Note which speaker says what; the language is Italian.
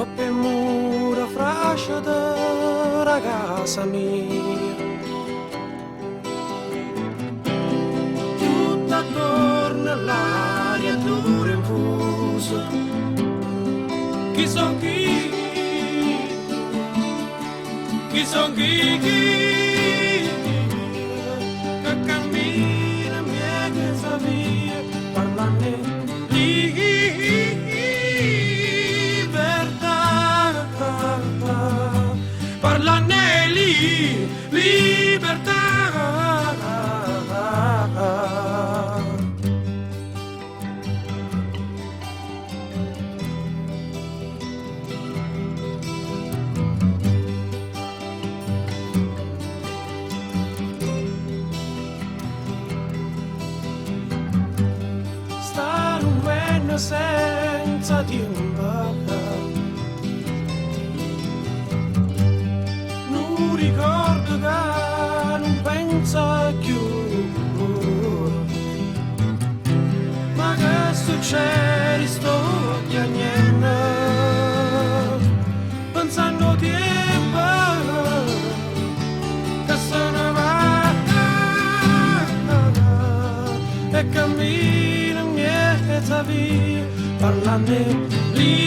Speaker 1: troppe mura frasciate la casa mia. Tutto attorno all'aria dura infusa. Chi son chi? Chi son chi? Che cammina miega via parlando libertà, parlando libertà. Senza di un babbo non ricordo che non pensa più, ma che succede sto piagnendo pensando tempo che se ne va e cammina in mezza via parlando lì.